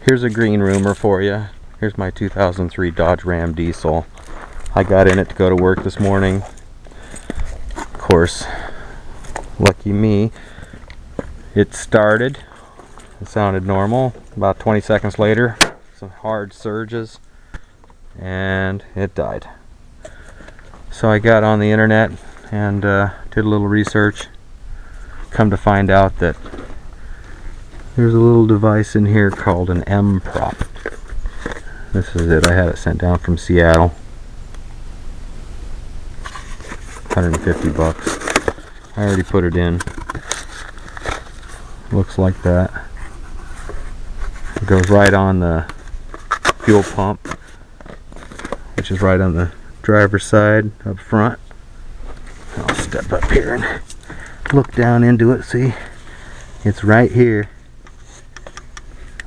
Here's a green rumor for you. Here's my 2003 Dodge Ram diesel. I got in it to go to work this morning. Of course, lucky me, it started. It sounded normal. About 20 seconds later, some hard surges, and it died. So I got on the internet and did a little research. Come to find out that there's a little device in here called an MPROP. This is it. I had it sent down from Seattle. 150 bucks. I already put it in. Looks like that. It goes right on the fuel pump, which is right on the driver's side up front. I'll step up here and look down into it. See, it's right here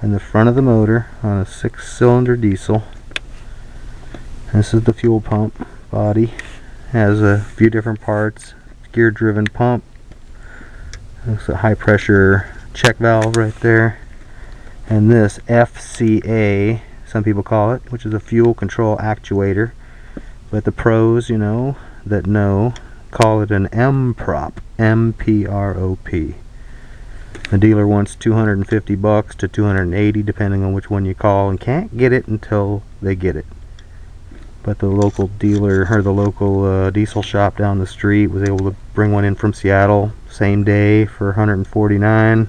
in the front of the motor on a 6-cylinder diesel. This is the fuel pump body. Has a few different parts. Gear driven pump. There's a high pressure check valve right there. And this FCA, some people call it, which is a fuel control actuator. But the pros, you know, that know, call it an MPROP. M-P-R-O-P. The dealer wants 250 bucks to 280 depending on which one you call, and can't get it until they get it. But the local dealer, or the local diesel shop down the street, was able to bring one in from Seattle same day for 149.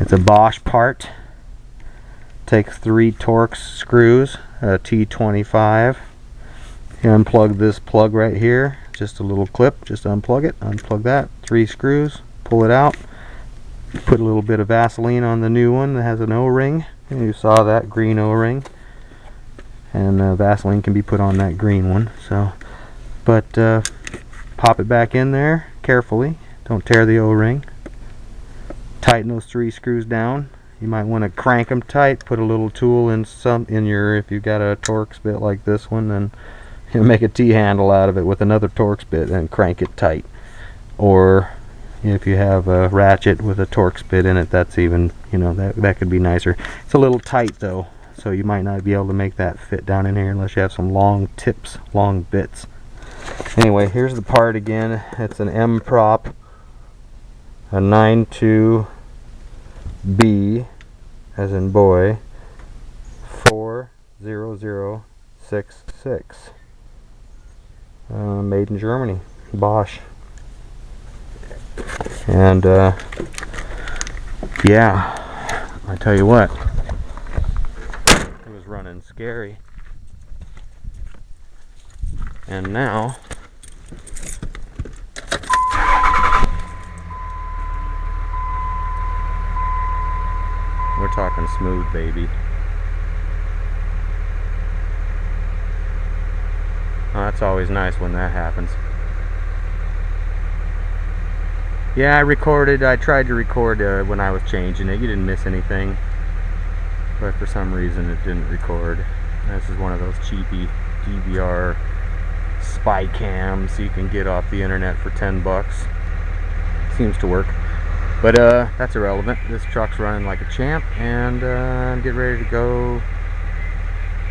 It's a Bosch part. Takes 3 Torx screws, a T25. You unplug this plug right here, just a little clip, just unplug it, unplug that, 3 screws, pull it out. Put a little bit of Vaseline on the new one that has an O-ring. You saw that green O-ring, and Vaseline can be put on that green one. So, but pop it back in there carefully. Don't tear the O-ring. Tighten those 3 screws down. You might want to crank them tight. Put a little tool in if you've got a Torx bit like this one, then you make a T-handle out of it with another Torx bit and crank it tight. Or if you have a ratchet with a Torx bit in it, that's even, you know, that could be nicer. It's a little tight though, so you might not be able to make that fit down in here unless you have some long tips, long bits. Anyway, here's the part again. It's an MPROP, a 92B, as in boy, 40066. Made in Germany, Bosch. And yeah, I tell you what, it was running scary. And now we're talking smooth, baby. Oh, that's always nice when that happens. Yeah, I tried to record when I was changing it. You didn't miss anything, but for some reason it didn't record. This is one of those cheapy DVR spy cams you can get off the internet for 10 bucks. Seems to work, but that's irrelevant. This truck's running like a champ, and I'm getting ready to go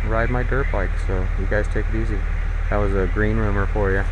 ride my dirt bike, so you guys take it easy. That was a green rumor for you.